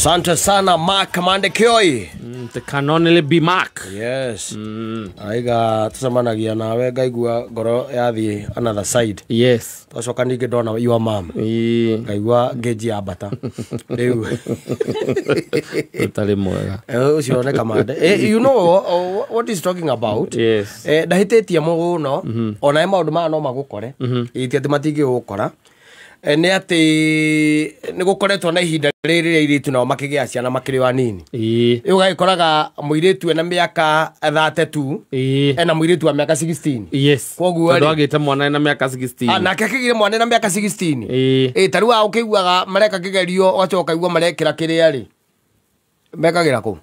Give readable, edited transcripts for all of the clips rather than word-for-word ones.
Asante sana Mark Mandekioi. The can only be Mark. Yes. Aiga tusamanagia nawe ngaigua ngoro yathi another side. Yes. Twacoka ningi ndona your mom. Ngaigua ngeji ya bata. Riu. Utali mwega. Ucio ne kamande. You know what is talking about? Yes. Ndahitetie muno ona maundu ma no magukore. Itia timatingi gukora. Ni ati ni gukoretwo na ihinda riri iritu nao makigia ciana makiri wanini ugagikoraga muiritu ena miaka 32 ena muiritu wa miaka 16 yes koguo ri agite mwana ena miaka 16 nake akigire mwana ena miaka 16 taru wa ukiguaga mareka kigerio wacoka igua marekira kiria ri mekagira ku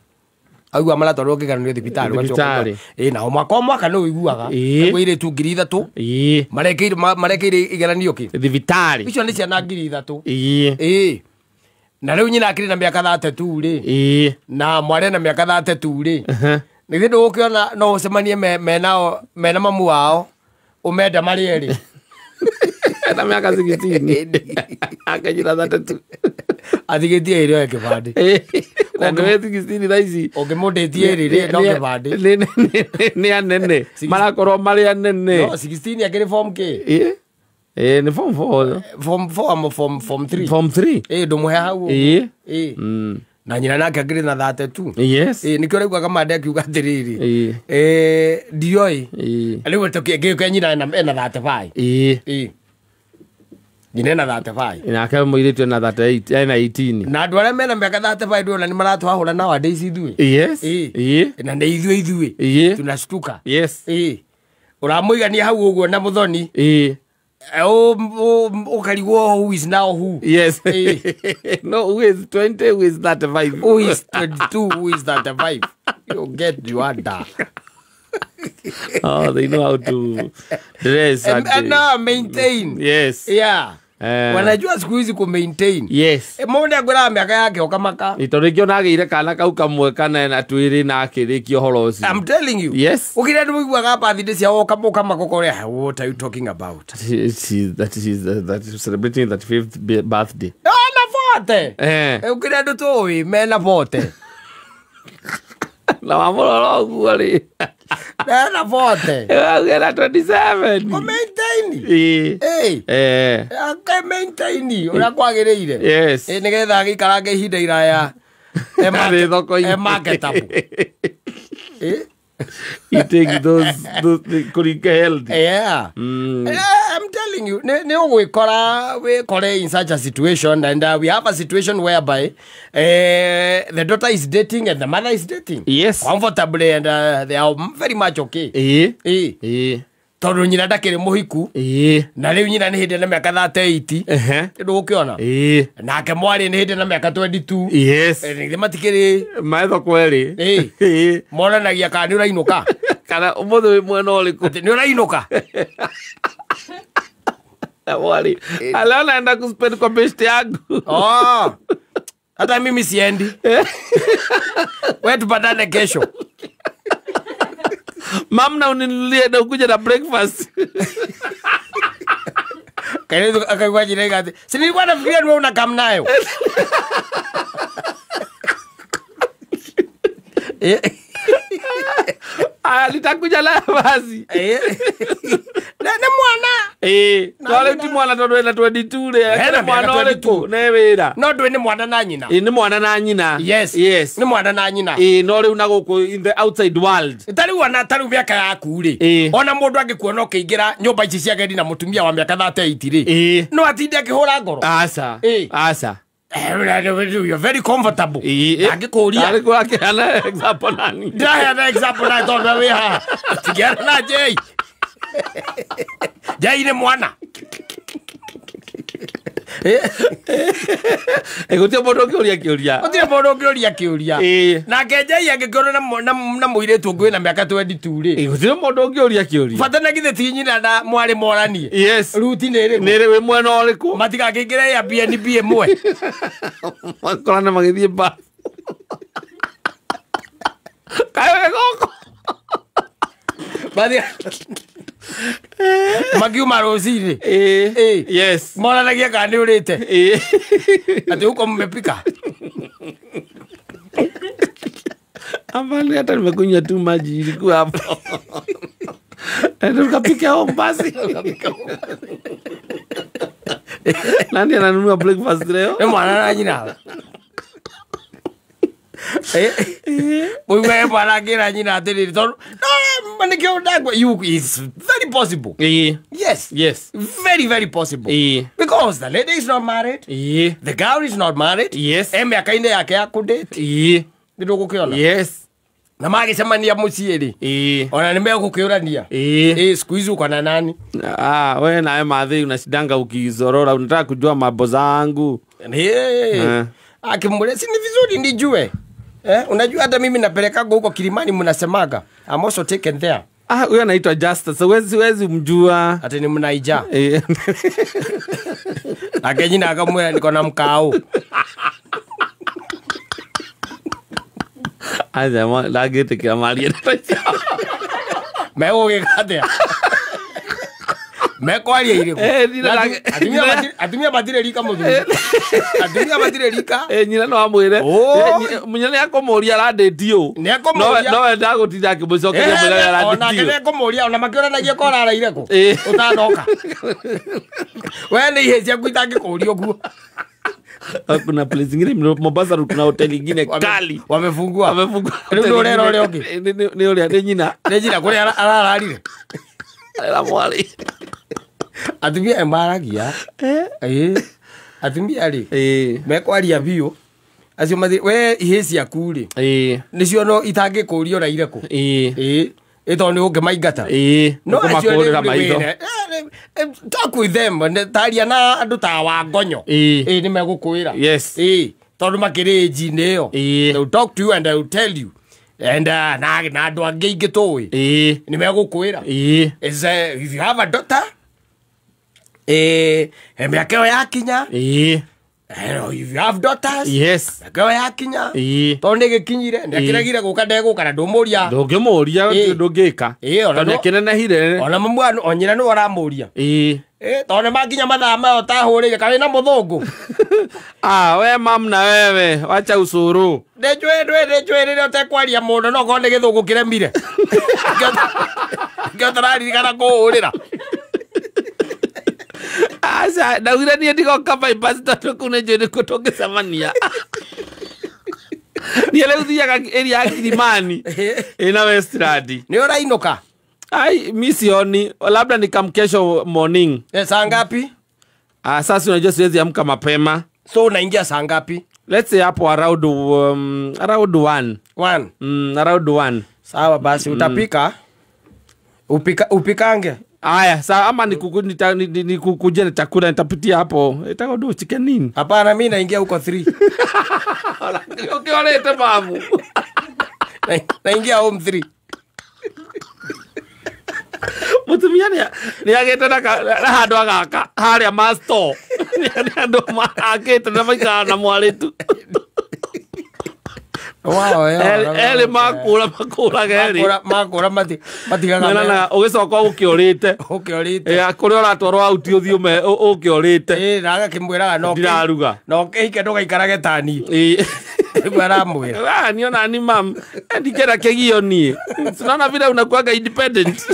agua mara toro kiganio thibitari wacoka na mwaka no iguaga ngwire tu ngiri 3 marekire igeranio ki thibitari icio ni ciana ngiri 3 na riu nyina akiri na miaka 32 ri na mware na miaka 32 ri ni ndu ukiona no ucemanie mena mamu wao umenda mari eri na miaka 16 akajira 32 athigetie irio ekibandi na ndio 16 thaici ongemundetie ri no kibandi ni anene marakorwo mari anene no 16 akiri form K ni form 4 form 3 form 3 ndumuhe hau na nyina nake akiri na 32 yes nikio regu akamande akiuga atiriri ndioi riu tukiengeke nyina ena 35 nyina na 35 nake muiritu na 38 ena 18 na andu aria mena miaka 35 ndona ni maratwahura na wadaisi ithui yes na nä ithuä tunashtuka yes uramuigania hau uguo na muthoni ukarigwo who is now who yes no who is 20 who is 35 who is 22 who is 35 you get you under oh they know how to dress and maintain yes yeah wanajua siku hizi ku maintain yes mundu agura miaka yake ukamaka itorikio nagire kana kau kamwe kana na twiri na akirikio horosi I'm telling you yes ukire ndu igwa gapa thinde cia ukamaka kore what are you talking about that is celebrating that 5th birthday na vote ukire ndu tu mena vote na mamoro guari na vote era 27 maintain ake maintain ura kwagiriire yes nigetha gikarange ihinda iraya marketable eating those kuringa healthy I'm telling you ne ugwikora we kore in such a situation and we have a situation whereby the daughter is dating and the mother is dating yes comfortably and they are very much okay tondu nyina ndakiri muhiku na riu nyina ni hindi na miaka 38 ndu ukiona nake mwari ni hindi na miaka 22 yes ni matikiri maitho kweri monanagia kana ni urainuka kana umuthe mwena uriku ni urainuka mwari ala naenda kuspend kwa best yangu hata mimi siendi wewe tupatane kesho mam na uninulie na ukuja na breakfast kaile akaigwa jina gati si nilikuwa nafikiria wewe unakam nayo alitakuja la basi na mwana twale ti mwana tondu na 22 le mwana ole ku ne wira no ndwe ni mwana na nyina ni mwana na nyina yes ni mwana na nyina no riu na guku in the outside world tari wana tari miaka yaku ri ona mundu angikuona ukiingira nyumba ici cia gendi na mutumia wa miaka 38 ri no atinde akihura ngoro asa you're very comfortable angikuria ana example nani ndia example na tondu we ha tigera na jei jei ni mwana egotia bodo kiuria na kejei angikoro na muiretu ngwe na miaka 22 ri egotia bodo kiuria fatana githe tinyina na mwari morani yes ruti nere we mwena uriku matiga kingire ya BNB mwe makorana magithie ba kae goko badia magiuma rosini yes moranagia kana ni urite ati uko mmepika Amani hata nimekunywa tu maji ilikuwa hapo. Ndio kapika home basi. Nani ananunua breakfast leo? Mwana na nyina. Wewe bwana gira nyina atiri to. No, manike odagwa you is very possible. Yes. Yes. Very very possible. Because the lady is not married. The girl is not married. Yes. Miaka ine yake ya kudate. Ndio gukiona. Yes. Na magicemania muciiri ona nimegũkĩũrania siku hizi uko na nani? Wewe nawe Mathai unashidanga ukizorora, unataka kujua mambo zangu. Akimwambia si ni vizuri nijue. Unajua hata mimi napeleka huko Kilimani mnasemaga I'm also taken there. Huyo anaitwa Justus. Wezi mjua. Ati ni mnaija. Akejina akamwambia niko na mkao. Aja mo lagete kia Maria. Mego gekatea. Mekwaria iriko. Atumia batire rika muthuri. Atumia batire rika. Nyina no amwire. Munyane akomoria radetio. No wenda gutinda akimucokeria munyane radetio. Ona kene komoria ona makioranagia korara ireko. Utanoka. Wewe ni ihezia kuitangi kurio guo. Kuna place nyingine Mombasa kuna hoteli nyingine kali wamefungua. Ndio leo leo oki. Ni ole nyina. Ni nyina kule arararire. Ala mwali. Atumia embaragia. Atumia ri. Mekwaria biu. Acio mathi we ihesi akuri. Nicio no itange kurio na ireko. Ito ni ungemaingata. No kumakurira maitho. Talk with them taria na andu ta wa ngonyo. Ni megukwira. Yes. Tondu makiri njine yo. They will talk to you and they will tell you. And na andu angi ingitoi. Ni megukwira. Is if you have a daughter miaka yakinya. If you have daughters, yes. Miaka yakinya. Tondu gikinyire ndekiragire guka ndeguka na ndumuria. Ndungimuria ndungika. Tondu kinenehire. Ona mamwa onyina ni waramuria. Tondu makinya mathaa mayo tahurire kana na muthungu. We mam na wewe wacha usuru. Ndejwe rire utekwaria mundu no konde githungu kiremire. Ngiotara kana kuhurira. Asa ndawira ni ndiko kapa ipasta tukune jeni kutoke samania. Ni ele uthiaga area ya Kilimani ina Westland. Ni urainoka? Misioni labda nikamkesho morning. Saa ngapi? Sasa unajua siwezi amka mapema. So unaingia saa ngapi? Let's say hapo around 1. Around 1. Sawa basi utapika. Upikange. Aya, sawa ama nikukujia chakula nitapitia hapo. Itaka ndo chicken nini? Hapana mimi naingia huko 3. Ukioleta babu. Naingia home 3. Mutumia ni agete na handu agaka haria master. Ni handu agete na maika na mwalitu. Wow, ele makura geri. Makura matigaga. Na ugicoka ukiorite. Kuri oratwarwo auti uthiume ukiorite. Naga kimwiraga no. Ndiraruga. No kihike ndugaikarage tani. Mwira. Niona ni mam. Ndikera kegio ni. Tunaona vile unakuaga independent.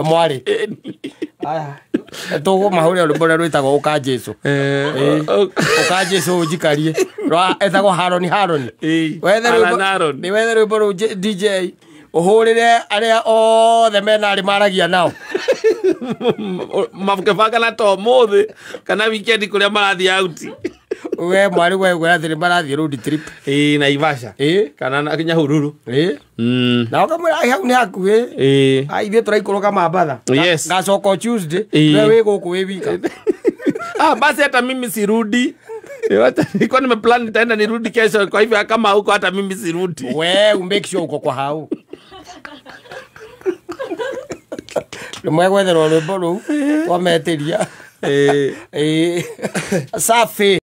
Mwari. Aya. Togo mahuri rwimbo rwitagwo uka Jesu. Uka Jesu ujikarie. Etagwo Haroni. Wethe rwimbo DJ uhurire aria othe mena ari maragia nao. Mabukebanga na to mothe kana weekend kuria marathi out. We mwari we thiri marathi road trip. Naivasha. Kana na Kinyahururu. Na ukamwira hau ni hakuhi. Ithuĩ tũraikũrũka Mambatha. Yes. Ngacoka Tuesday. We gũkũ wĩ wika. Basi hata mimi sirudi. Nilikuwa nimeplan nitaenda nirudi kesho, kwa hivyo kama huko hata mimi sirudi. We make sure uko kwa hau. Mwegwetherwo rwĩmbo rũu wameteria. Safi.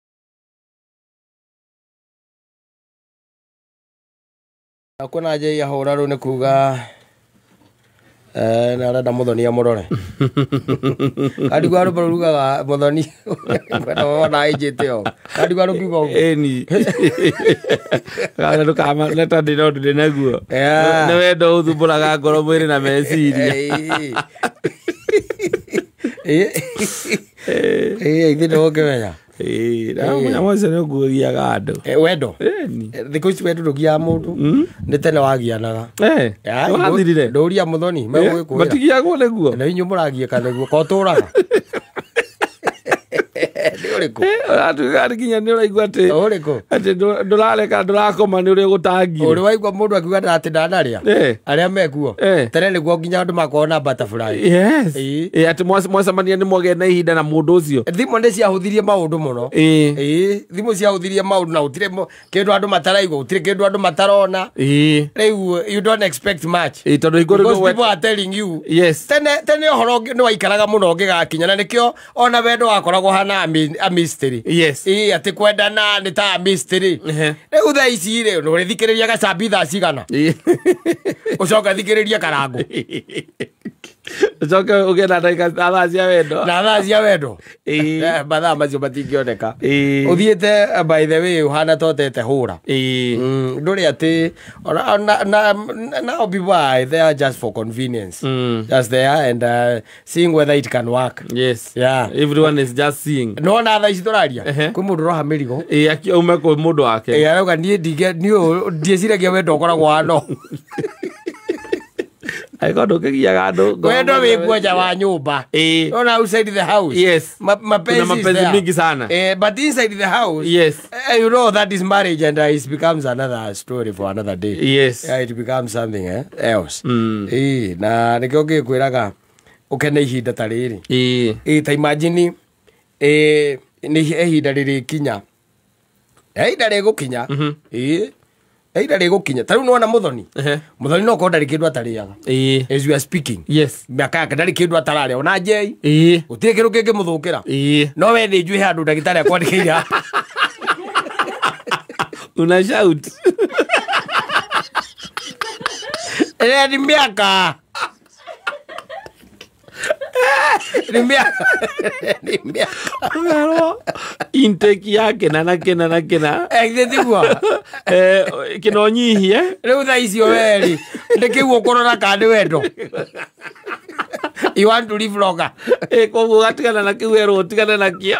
Kuna haja ya hora rũu nĩ kuga na arenda muthoni amurore adigwa rugaga muthoni ona ijite o adigwa rukiuga uguo eni kana ndukama leta ndino ndinaguo ni wendo uthumburaga ngoro mwiri na meciria ithi ndogewenya na mwace nä å nguagiaga andå wendo thikå ici wendo ndå giaga må ndå nä tene wagianaga wathirire ndå ria må thoni matigiagwo nä guo na inyuä må ragiä ka nä guo ko tå raga nä å rä kå atuga nginya nä å raigua atä å rä kå ndå rareka ndå rakoma nä å rä gå tangire å rä waigua må ndå akiuga atä ndanarä a arä a mekuo tene nä guo nginya andå makorwo na atä mwacemania nä mwagä na ihinda na må ndå å cio thimå nä ciahå thirie maå ndå må no thimå ciahå thirie maå ndå na gå tirä kä ndå andå mataraigua gå tirä kä ndå andå matarona rä u you don't expect much tondå people are telling you tene å horo nä waikaraga må no ngä gakinya na nä kä o ona wendo wakoragwo hana a mystery atä kwendana nä ta mystery rä u thaa ici rä nä å rä thikä rä ria gacambi thaa cigana å coka thikä rä ria karangå coke å gä na thaa cia wendo na thaa cia wendo mathaa macio matingä oneka å thiä te by the way å hana totete hå ra ndå rä atä now people are there just for convenience just there and seeing whether it can work everyone is just seeing no na thaa ici tå raria kwä må ndå roha mä rigo akiuma kwä må ndå wake arauga niä ndieciragia wendo å koragwo hano aiko ndukigiaga andu wendo wi guoja wa nyumba ona outside the house mapenzi mingi sana but inside the house you know that is marriage and it becomes another story for another day it becomes something else na nikio ngikwiraga ukene ihinda ta riri ta imagine ni ihinda riri kinya ihinda rigukinya ihinda rigukinya ta riu nona muthoni no ko ndari kindu atariaga as we are speaking miaka yake ndari kindu atararia ona njei gutire kindu kingi muthukira no we ni njui handu ndagitari akwandikira una shout ni miaka intake yake na kena egithithigua kino nyihie riu thaa icio weri ndikiguo kurora kandi wendo you want to live longer koguo gatigana na kiwero utigana na kio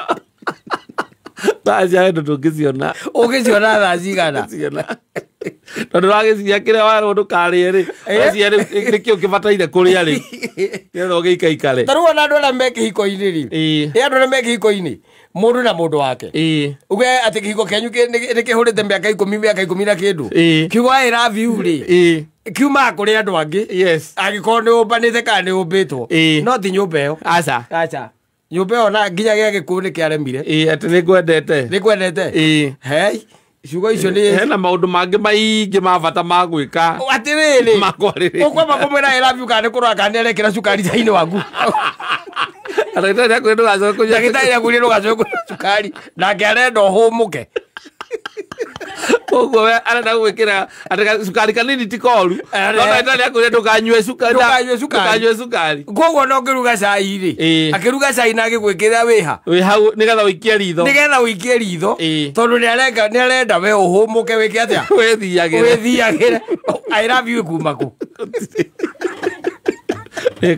thaa cia wendo tungiciona thaa cigana tondå ragä ciria kä rä a warwo ndå karä rä nä kä å kä bataire kå rä a rä getha å gä ikaikare tarä u ona andå arä a me kä hiko-inä rä andå arä a me kä hiko-inä må ndå na må ndå wake uge atä kä hiko kenyu nä kä hå rä te mä aka 10 na kä ndå kiugo I love you rä kiumaga kå rä andå angä agä korwo nä å mbanä te kana nä å mbä two no ti nyå mba ä yo aca nyå mba ä yo na nginya gä a gä kå nä kä aremire atä nä ngwendete hei ciugo icio nä hena maundu mangä maingä ma bata ma gwä ka atä rä rä makwarä å kwamba kå mwä ra ärabiu kana nä kå rora kana nä arekä ra cukari cainä waku ndagä tarä akuä ndå gacoe cukari nake arenda å hå må ke koguo we arenda gwä kä ra atä cukari kanini ti koru ndagä akwä ndå kanyue cukari koguo no ngä ruga cai rä akä ruga cai na agä gwä kä ra wä ha nä getha å ikie ritho tondå nä arenda we å hå må ke wä kä atä a wä thiagä re I love you kuma kå nä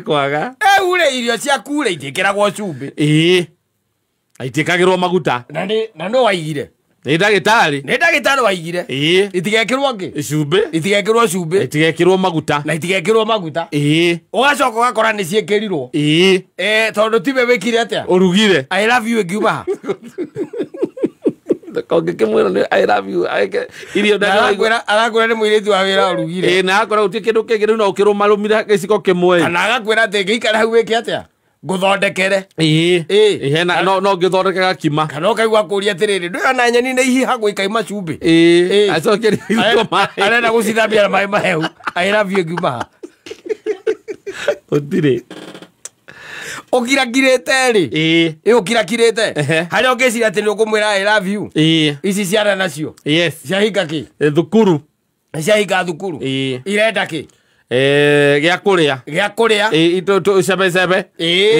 kwaga u rä irio ciaku rä itiä kä ragwo cumbä aitiä kagä rwo maguta na nä waigire nä ndagä tarä waigire itigekä rwo ngä cumbä itigekä rwo cumbä itigekä rwo maguta na itigekä rwo maguta å gacoka å gakora nä ciäkä rirwo tondå tiwe wä kire atä a å rugire I love you ngiuma ha kongä kä mwä ra I love you irio arakwä nä må irä tu wa wä ra å rugire na akorwo gå tiä kä ndå kä ngä rä u no å kä rå marå mire gä ciko kä mwe kana agakwä ra atä ngä ikara hau wä kä atä a ngå thondekere no ngä thondeke gakima kana å kaigua kå ria atä rä rä ndå ona nyeni nä ihihagwo ikaima cumbä arenda gå cithambia na maä maheu I love you ngiuma ha å tirä å kirakirä te rä å kirakirä te harä a å ngä cira atä nä å kå mwä ra I love you ici ciana nacio ciahinga kä thukuru ciahinga thukuru irenda ki gya kuria ito sebe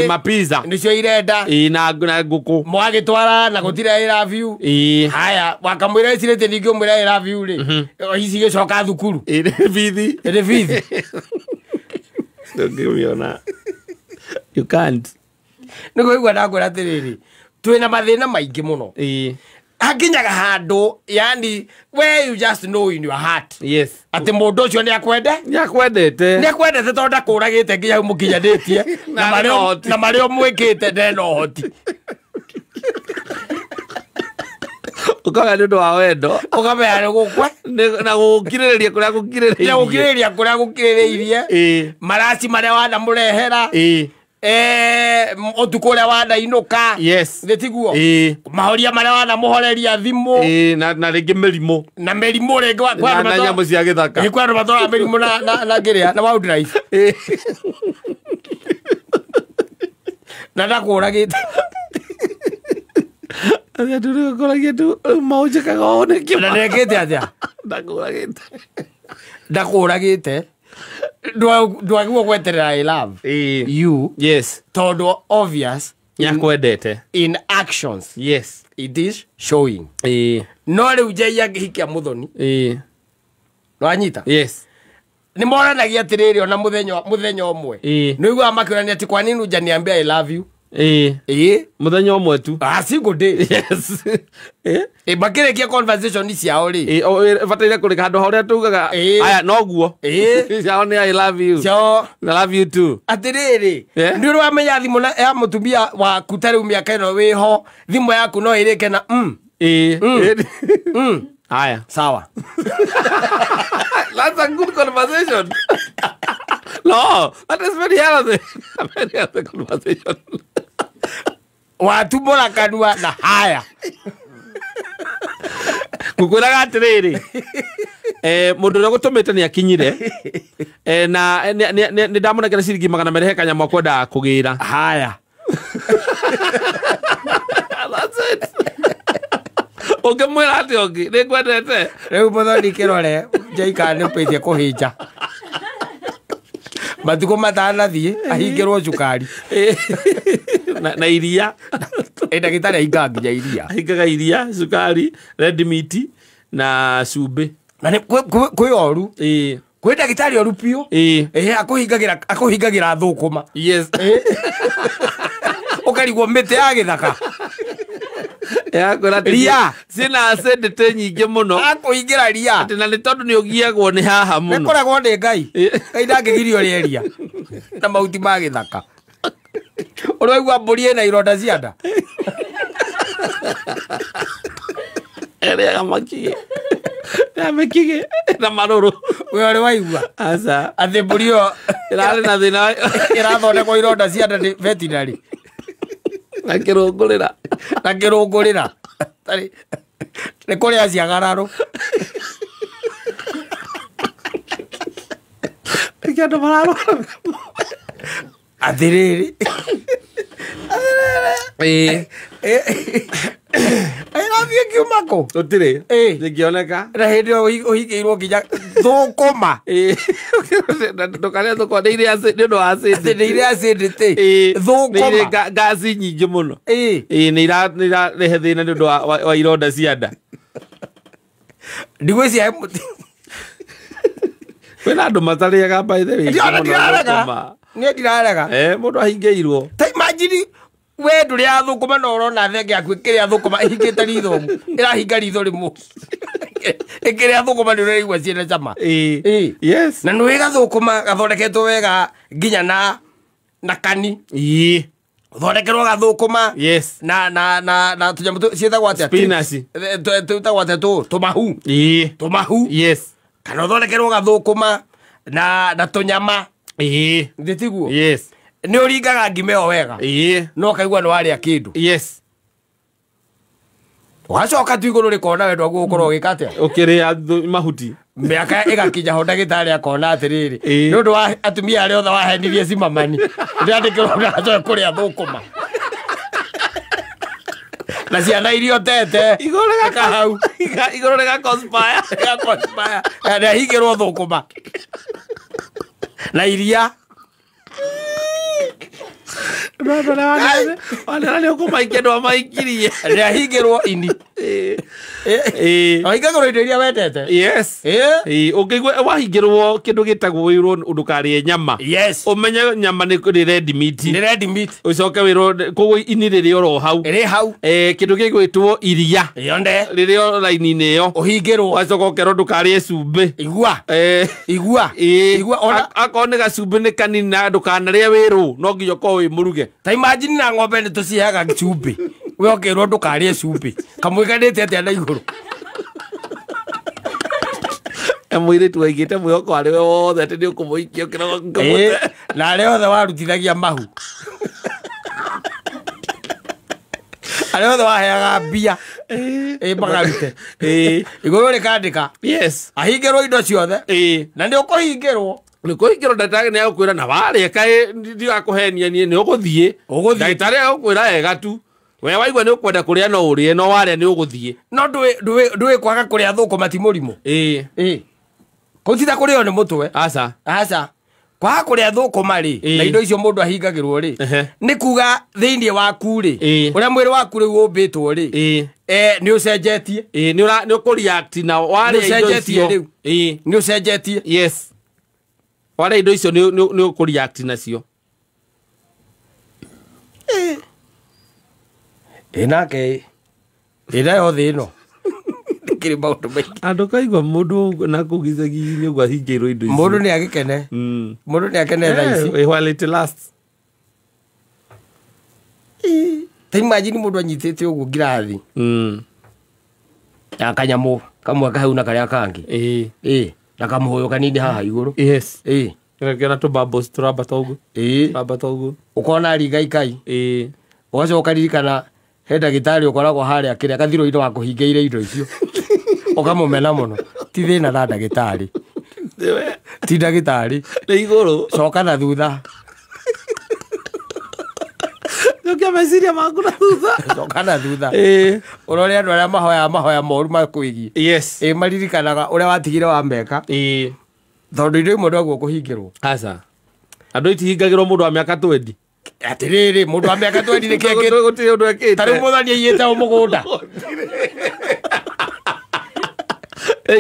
mapiza nicio irenda na nguku mwagitwara na gutira I love you haya wakamwira icirete ningi umwira I love you ri ici gicoka thukuru vithi don't give me on you can't niko igwa ndakwira atiriri twina mathina maingi muno hakinyaga handu yani where you just know in your heart yes ati mundu ucio ni akwendete tondu ndakuragite nginya mukinyanitie na mario mwikite ndena uhoti ukaga ndu wa wendo ukamea gukwe na gukiririria kuria gukiririirie marasi maria wana murehera otuko uria wanainuka yes thitiguo mahoria maria wana muhoreria thimu na ringi merimu ringi na nyamu cia githaka kwa andu matora merimu na ngiria na wildlife na ndakuragite atia tu koragia tu maujikaga one ki na nekete atia ndakuragite ndwagwo gweterera I love you yes tondu obvious nyakwendete in actions yes it is showing no riu njeia ngihikia muthoni no anyita yes ni moranagia atiriri ona muthenya umwe no igwa makirania ati kwa nini ujaniambia I love you muthenya umwe tu single day yes bakirekia conversation ciao ri bataire kurika handu haria tugaga aya no guo ciao ni I love you ciao I love you too atiriri ndi uri wamenya thimu ya mutumia waku tari miaka ino wiho thimu yaku no irike na aya sawa that's a good conversation no that is very healthy conversation watumura kanua na haya ngukwiraga atiriri mundu uria gutumite ni akinyire na ni ndamunengera ciringi 200 he kanyamwa kwendaga kugira haya that's it ukimwira ati ongi ni kwendete riu muthoni kirore njaika ni pete kuhinja matuko matanathie ahingirwo cukari na iria ndagitari ainga nginya iria ahingaga iria cukari red meat na cumbi na kwi oru kwi ndagitari oru piu akuhingagira thukuma yes ukarigwo mite ya githaka ria cina acidity nyingi muno akuhingira ria ati na ni tondu ni ugiagwo ni haha muno nikoragwo ndi ngai ndangigirio rieria na mauti ma githaka uraigua mburi ina ironda cia nda eria makige na maruru we uri waigua asa athi mburi yo irari na thina irathondekwo ironda cia nda ni veterinary na kirungurira ni kuria ciagararu ikiandu mararo athiriri airafie kiumako utiri ngioneka na hindi yo uhingiirwo nginya thukuma ndukaria thukuma ni iria acidity thukuma gasi nyingi muno ni irarehe thina ni undu wa ironda cia nda ndigwiciahe muti kwina andu matariaga by the way ndirarega mundu ahingiirwo ta imagine we nduri athukuma no urona thenge yaku ikiria thukuma ihingite ritho irahinga ritho rimu ikiria thukuma ni uraigua ciena cama yes na nwi gathukuma gathondeketwo wega nginya na kani thondekerwo gathukuma yes na tunyamu cietagwo atia spinach tutagwo atia tumahu yes kana thondekerwo gathukuma na tunyama nditiguo yes ni uringaga ngimeo wega no kaigua no aria kindu yes wacoka tu iguru rikona wendo gukorwo gikatia ukiria mahuti miaka igakinya ho ndagitari akona atiriri ni undu wa atumia aria othe wahenirie cimamani ndandikirwo ndacoe kuria thukuma na ciana irio tete igorega hau igorega conspire na higirwo thukuma na iria Wale leo kumaikendo amaikirie. Na higirwo ini. Ahigagwo indo iria wendete. Yes. Ukigwa wahigirwo kindu gitagwo wirwo undukarie nyama. Yes. Umenye nyama ni red meat. Ni red meat. Ucoke wirwo kogo ini riri oro hau. Iri hau. Kindu gigwitwo iria. Yonde. Riri o line-ini iyo. Uhigirwo. Wacoka ukero ndukarie cumbi. Igua. Igua. Igua ona akone ga cumbi ni kanini na ndukanarie wirwo no nginya ko wi muruge. Ta imagine na ng'ombe ni tucihaga cumbi. We okirwo ndukarie cumbi. Kamwiganite atia na iguru. Mwire tu aigite mwoko ari wothe ati ni ukumuikia ukira ngomote. Na ari othe warutithagia mahu. Ari othe waheaga mbia. Magarute. Iguru rikandika. Yes. Ahingirwo indo ciothe. Na ndi ukuhingirwo. Ni kuhingirwo ndagĩtarĩ nĩ agũkwĩra na warĩa kaĩ ndigakũhenia niĩ nĩ ũgũthiĩ. Ndagĩtarĩ agũkwĩra wega tu. We waigua nĩ ũkwenda kũrĩa no ũrĩe no warĩa nĩ ũgũthiĩ. No ndũĩ kwaga kũrĩa thũkũma ti mũrimũ. Kũu ti ta kũrĩo nĩ mũtwe. Aca. Kwaga kũrĩa thũkũma rĩ na indo icio mũndũ ahingagĩrwo rĩ nĩ kuga thĩinĩ waku rĩ ũrĩa mwĩrĩ waku rĩu ũmbĩtwo rĩ nĩ ũcenjetie. Nĩ ũkũreact na warĩa indo icio. Nĩ ũcenjetie. Yes. Wale indo icio ni ukureact nacio. Nake ira yothe ino ndikiri maundu maingi andu kaigwa mundu na kugicagia-inĩ ũguo ahingĩirwo indo icio mundu ni agikene mundu ni akene thaa ici while it lasts. Ta imagine mundu anyitĩte ũguo ngirathi ya kanyamu kamwe kahau na karĩa kangi na kamuhoyo kanini haha iguru. Yes. Kena tu bubbles turabata ugu. Turabata ugu. Ukona rigai. Ugacoka ririkana he ndagĩtarĩ ũkoragwo harĩa kĩrĩa gathiro indo wa kũhingĩire indo icio. Ukamũmena mũno. Ti thĩna na ndagĩtarĩ. Ti ndagĩtarĩ. Nĩ igũrũ. Coka na thutha. Nyokia meciria maku na thutha. Coka na thutha. Ũrore andũ arĩa mahoya moru makwĩgiĩ. Yes. Maririkanaga ũrĩa watigire wa meka. Tondũ indo imwe ndwaguo kũhingĩrwo. Aca. Andũ itihingagĩrwo mũndũ wa mĩaka 20. Atirĩrĩ mũndũ wa mĩaka 20 nĩ kĩngĩ. Gũtirĩ ũndũ ekĩte. Tarĩu mũthoni aiyĩte o mũgũnda.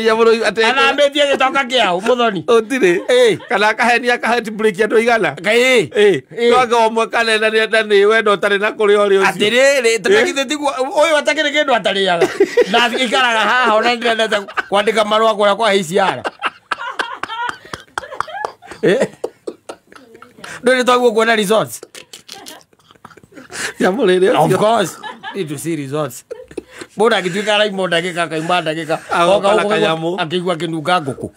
Ya mũndũ atĩ. Anambĩtie gĩtoka kĩao mũthoni. Ũtirĩ. Kana akahenia akaheti break andũ igana. Twanga ũmwe kanena nĩ wendo ũtarĩ na kũrĩa ũrĩ ũcio. Atirĩrĩ tũtakithĩ tiguo ũyũ atakĩrĩ kĩndũ atarĩaga. Na ikaraga haha ona ndĩrenda kwandĩka marũa kũrĩa kwa HCR. Ndũrĩ twaguo kuona results. Of course. Need to see results. Mũndũ agĩtuĩka araimwo ndagĩka akaima ndagĩka. Akĩigua akĩnunga ngũkũ.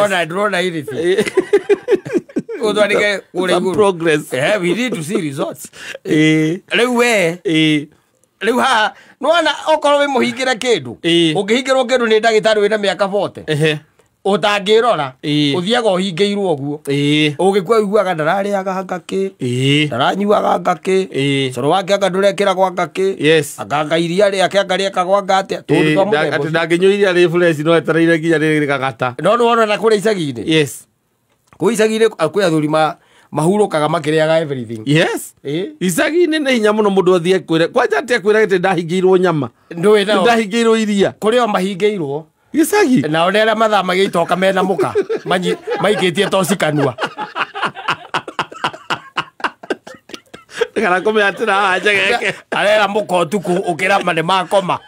Na ndũrona irĩti. Ũthondeke kũrĩa igũrũ. Progress. We need to see results. Rĩu we. Rĩu haha nĩwona okorwo wĩ mũhingĩre kĩndũ. Ũngĩhingĩrwo kĩndũ nĩ ndagĩtarĩ wĩna mĩaka 40. Utangirora uthiaga uhingĩirwo ũguo ũgĩkua iguaga ndararĩaga ngakĩ ndaranyuaga ngakĩ coro wake anga ndũrekĩra gwa ngakĩ akanga iria rĩake anga rĩeka gwa ngate atĩ ndangĩnyua iria rĩ fresh no etereire nginya rĩgagata no nĩwona na kũrĩa icagi-inĩ kũu icagi-inĩ kwĩ athuri mahurũkaga makĩrĩaga everything. Icagi-inĩ nĩ hinya mũno mũndũ athiĩ kwĩre kwanja atĩ akwĩra gĩtĩ ndahingĩirwo nyama ndahingĩirwo iria kũrĩ o mahingĩirwo Gicagi na onera mathama gĩitoka mena mũka maikĩtie toci kanua kana kũmĩatĩra njegeke arera mũka ũtukũ ũkĩra mane makoma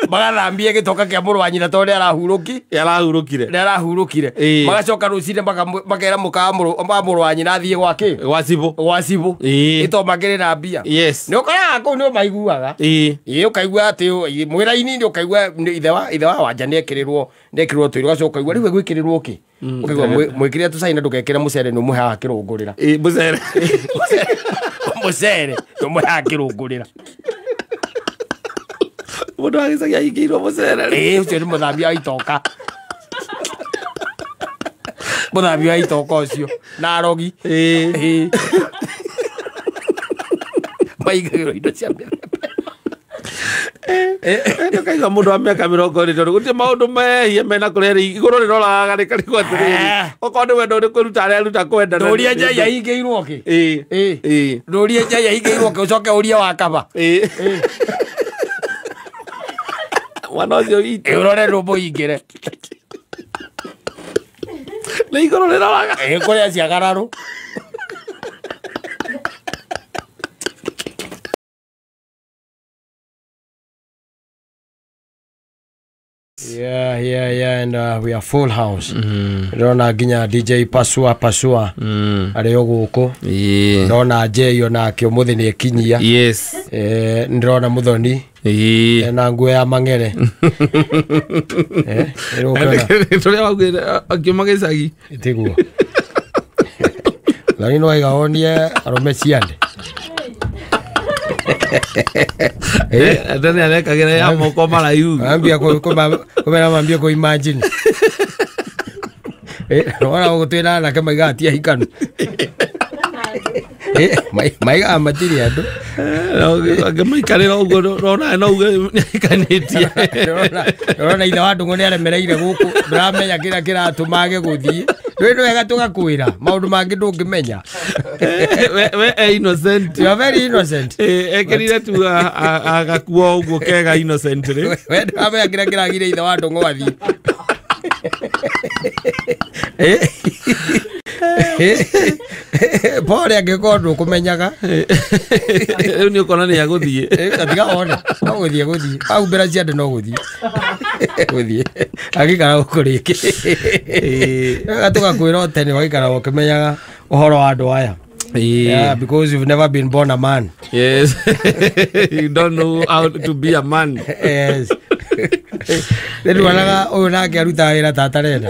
magathambia gĩtoka kĩa mũrũ wa nyina tondũ nĩ arahurũkire magacoka rũcinĩ makera mũka wa mũrũ wa nyina athiĩ gwake gwa cibũ ĩto makĩrĩ na mbia nĩ ũkoraga kũu nĩ ũmaiguaga ũkaigua atĩ mwĩra-inĩ ũkaigua ithe wa wanja nĩ ekĩrĩrwo tũirio ũgacoka ũkaigua rĩu gwĩkĩrĩrwo kĩ ũkaigua mwĩkĩrĩre tũcaina ndũgekĩre mũcere nĩ ũmũheaga kĩrũngũrĩra mũcere nĩ ũmũheaga kĩrũngũrĩra mũndũ wa gĩcagi ahingĩirwo mũcere ũcio nĩ mũthambia wa itoka mũthambia wa itoka ũcio na arogi maigagĩrwo indo cia mĩthemba Ndukaiga mundu wa miaka 20 tondu gutie maundu mehie mena kureri iguru riroraga rikari atiriri okorwo ni wendo uri kwiruta aria ruta kwenda nduria njai ahingĩirwo kĩ nduria njai ahingĩirwo kĩ ucoke urie wa kaba mwana ucio witũ urore rũmbũ ingĩre nĩ iguru riroraga kũrĩa ciagararũ Yeah, and we are full house. Rona ginya DJ Pasua ari oguko. Rona Jeyo nake umuthi ni ekinyia. Yes. Ndrona muthoni. Na nguo ya mang'ere. Tole wagwira akimagicagi. Tiguo. Lani no aigaonie arome ciande. Ndani anekagira ya moko marayu. Ambia kumera mambia ko imagine. Ora gutwira na kama igatia hikanu. Maiga amatiri andu. Ngamaikare ugo rona no ugo ikanitia. Rona itha wandu ngone aremereire guku ndramenya kira atumage guthii. Ndwe wega tugakwira maundu mangi ndungimenya. We innocent. You are very innocent. Ekirire tu agakuo ugo kega innocent ri. We ndramenya kira gire itha wandu ngwathi. Pore angikorwo kumenyaga riu ni ukona ni aguthie atiga one no guthie au mbera ciande no guthie agikara ukuriki atugakwira tene wagikara ukimenyaga uhoro wa andu aya. Yeah, because you've never been born a man. Yes. You don't know how to be a man. Yes. Ndio wanaga uyu nake aruta wira tatarenda.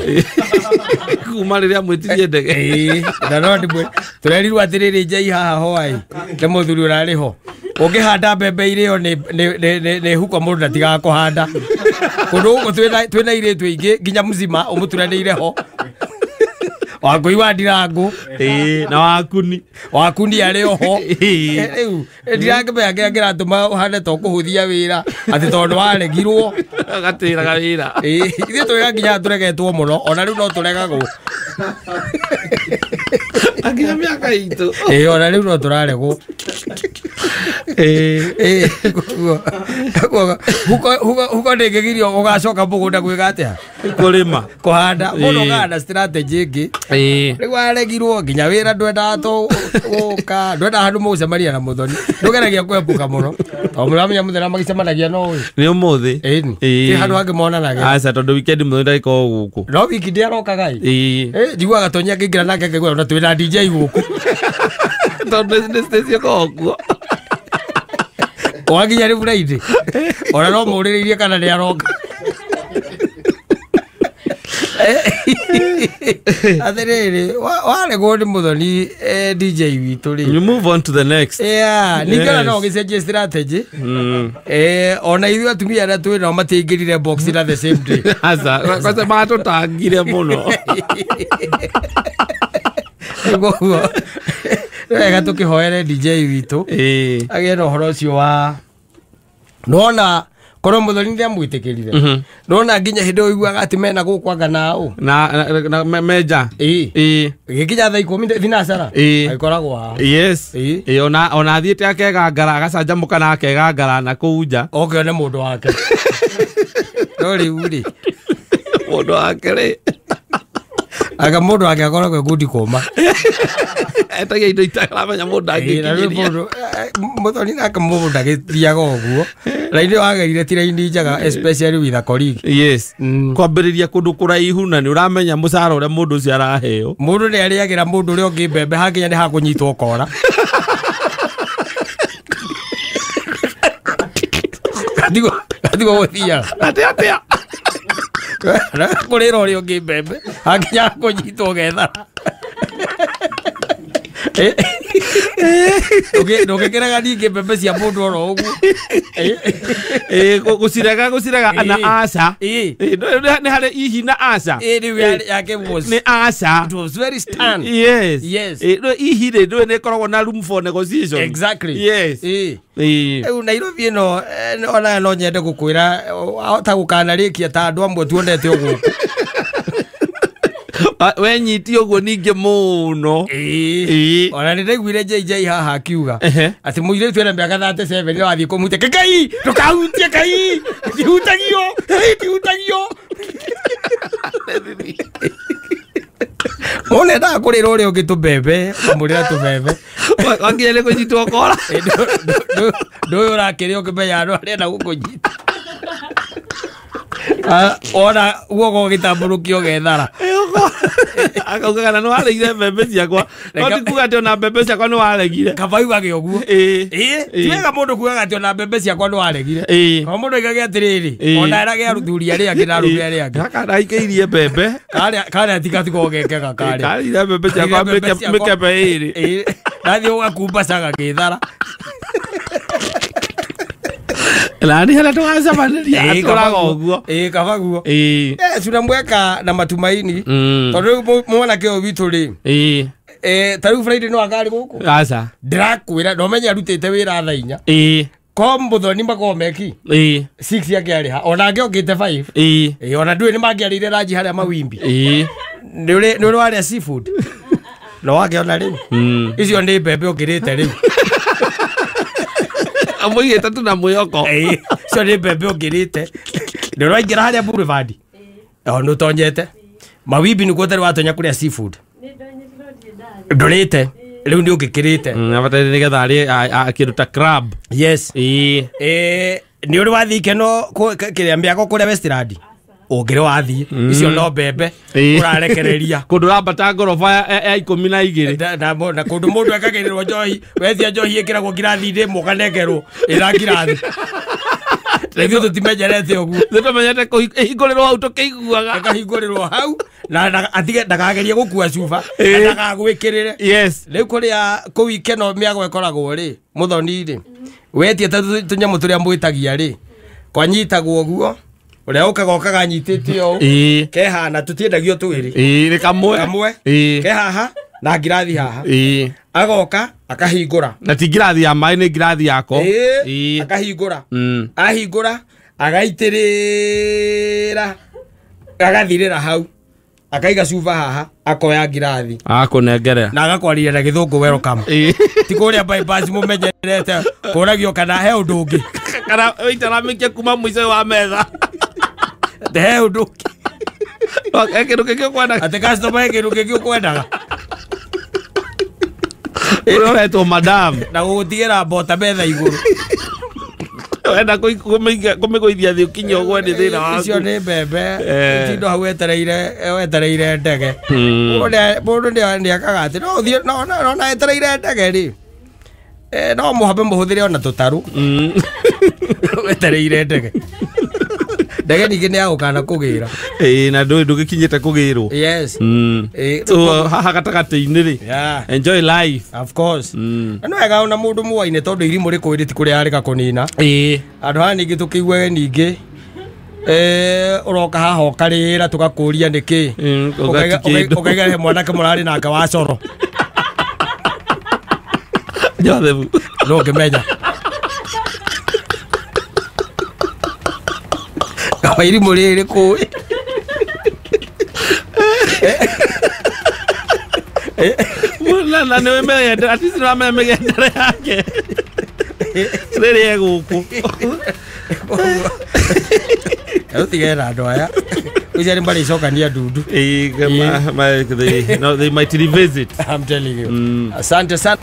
Kuma riria mwitirie ndege. Na no ndimwe turerirwo atiriri njai haha hoai. Ni muthuri urari ho. Ungihanda mbembe irio ni huko mundu ndatiga kuhanda. Kundu ugu twina iritu ingi nginya muzima umuturanire ho. Wagoi wa ndirangu na wakuni ari oho riu ndirange ngira tuma uhane to kuhuthia wira ati tondu waregirwo gatiraga wira ithe twega nginya turegetwo muno ona riu no turegagwo aginya miaka itu ona riu no turaregwo huko ndegegirio ugacoka mugunda gwiga atia kurima kuhanda muno gana strategy ingi riu aregirwo nginya wira ndwenda to uka ndwenda handu mucemaria na muthoni ndugeragia kwepuka muno o muramenya muthera magicemanagia no ni umuthi ti handu hangi monanaga aca tondu weekend muthoni ndariko guku no wiki ndiaroka gai njiguaga tonya ngingira nake ngigwa ona twina DJ guku tondu ni station koguo waginya riu raidi ona no muriririe kana ni aroka athiriri waregwo ni muthoni DJ witu ri you move on to the next ningana no gicenjie strategy ona ithuĩ atumia arĩa twĩ nao matingĩrire box na the same day aca kwanza matũtangire mũno guo wega tũkĩhoere DJ witũ agĩe na ũhoro ũcio wa nona korwo muthoni ndia mwĩtĩkĩrire nona nginya hĩndĩ ĩyo ũiguaga atĩ mena gũkwanga nao na meja gĩkinya thaa 10 thinacara agĩkoragwo haha yes ona athiĩte akegangara agacanjamũka na akegangara na kũu nja oke one mũndũ wake no rĩu rĩ mũndũ wake rĩ aga mũndũ wake akoragwo ngundi kũma etagia indo itaramenya mũndũ angĩkinyĩria muthoni nake mũndũ ndagĩthiaga ũguo raini wagerire ti raini njega especially with a colleague yes kwambĩrĩria kũndũ kũraihu na nĩ ũramenya mũcara ũrĩa mũndũ ũcio araheo mũndũ nĩ arĩagĩra mũndũ ũrĩa ũngĩ mbembe hakinya nĩ hakũnyitwo kora atigwo gũthiaga atĩa kũrĩra ũrĩa ũngĩ mbembe hakinya hakũnyitwo gethara ndũgĩkĩraga ningĩ mbembe cia mũndũ oro ũguo gũcirega ana aca nĩ harĩ ihi na aca rĩu yake nĩ aca. it was very stern. Yes. Ihi rĩ nĩ ĩkoragwo na room for negotiation. Exactly. Yes. Rĩu Nairobi ĩno ona no nyende gũkwĩra ta gũkanarĩkia ta andũ amwe tuonete ũguo wenyiti ũguo ningĩ mũno. Ona nĩ ndaiguire JJ haha akiuga atĩ mũirĩtu ena mĩaka 37 nĩ wathiĩ kũmutia Kai ndũkahutie Kai ndihutagio Mone nda kũrĩra ũrĩa ũngĩ tũmbembe amũrĩra tũmbembe wakinya nĩ kũnyitwo kora ndũyũ ũrakĩrĩa ũkĩmenya andũ arenda gũkũnyita ona guoko gĩtambũrũkio gethara akauga kana nĩ waregire mbembe ciakwa no ti kuga atĩ ona mbembe ciakwa nĩ waregire kaba yugage ũguo tiwega mũndũ kugaga atĩ ona mbembe ciakwa nĩ waregire o mũndũ aigage atĩrĩrĩ ona erage aruthuri arĩa angĩ na arũme arĩa angĩ karaikĩirie mbembe karĩa tigatigogekega karĩa mbembe ciakwa mĩkebe ĩrĩ nathiĩ ũgakumbacaga gĩthara Lani hala tukacamanĩria atũraga ũguo kaba guo tunamweka na matumaini tondũ mwanake ũyũ witũ rĩ tarĩu Friday no akari gũkũ aca ndĩrakwĩra ndomenya arutĩte wĩra thaa 4 ko mũthoni makomeki 6 yake arĩ ha ona angĩ ongĩte 5 ona ndũĩ nĩ mangĩarĩire ranji harĩa mawimbi nĩ ũrĩ warĩa seafood no wakĩona rĩu icio nĩ mbembe ũkĩrĩte rĩu amũigĩte tu na mwĩhoko icio nĩ mbembe ũkĩrĩte nĩ ũraingĩra harĩa Boulevard nĩ ũtonyete mawimbi nĩguo ũtarĩ watonya kũrĩa seafood ndũrĩte rĩu nĩ ũngĩkĩrĩte abatari nĩgetha arĩ kĩndũ ta crab. Yes. Nĩ ũrĩ wathiĩ ikeno kĩrĩa mĩako kũrĩa Westland ũngĩrĩ wathiĩ icio no mbembe ũrarekereria kũndũ rambata ngoroba ya 12 na kũndũ mũndũ ekagĩrĩrwo njohi wethia njohi ĩkĩragwo ngirathi mũkanegerwo ĩra ngirathi rĩu tũtimenyerete ũguo nĩtũmenyete kũhingũrĩrwo hau tũkĩiguaga akahingũrĩrwo hau na atige ndakagerie gũkua cuba ndakagwĩkĩrĩre. Yes. Rĩu kũrĩa kũu ikeno mĩago ĩkoragwo rĩ mũthoni rĩ wetie tũnyamũ tũrĩa mwĩtagia rĩ kwanyitagwo ũguo ũrĩa ũkaga nyitĩte ũũ kehana tũtiendagio twĩrĩ nĩ kamwe kehaha na ngirathi haha agoka akahingũra na ti ngirathi ya maĩ nĩ ngirathi yako akahingũra ahingũra agaitĩrĩra agathirĩra hau akaiga cuba haha akoya ngirathi akũnengerera na agakwarĩria na gĩthũngũ welcome ti kũrĩa bypass mũmenyerete kũragio kana he ũndũ ũngĩ kana ĩtaramĩkia kuma mũico wa metha he ũndũ ũngĩ kĩndũ kĩngĩ ũkwendaga atĩ customer kĩndũ kĩngĩ ũkwendaga ũretwo madam na gũgũtigĩra mbota metha igũrũ wenda kũmĩgũithia thĩ ũkinye ũgwe nĩ thĩna waku. Icio nĩ mbembe tindo hau wetereire ndege mũndũ nĩakaga atĩ no ũthiĩ no etereire ndege rĩ no mũhambe mũhũthĩre ona tũtarũ wetereire ndege ndege ningĩ nĩ yagũkana kũgĩra na ndũgĩkinyĩte kũgĩrwo. Yes. Haha gatagatĩ-inĩ rĩ enjoy life of course no wega ona mũndũ mũwaine tondũ irimũ rĩkũĩrĩ ti kũrĩa arĩka kũnina andũ haha ningĩ tũkĩiguage ningĩ ũroka haha ũkarĩra tũgakũria nĩkĩ ũkaiga he mwanake mũrarĩ nake wa coro Jothebu no ũngĩmenya irimũ rĩrĩ kũĩ na nĩ wĩmenyete at least nĩwamenya mĩgendere yake rĩrĩ egũkũ ũtigere na andũ aya ucia nĩ marĩcokania ndundu they might revisit. I'm telling you. Asante sana.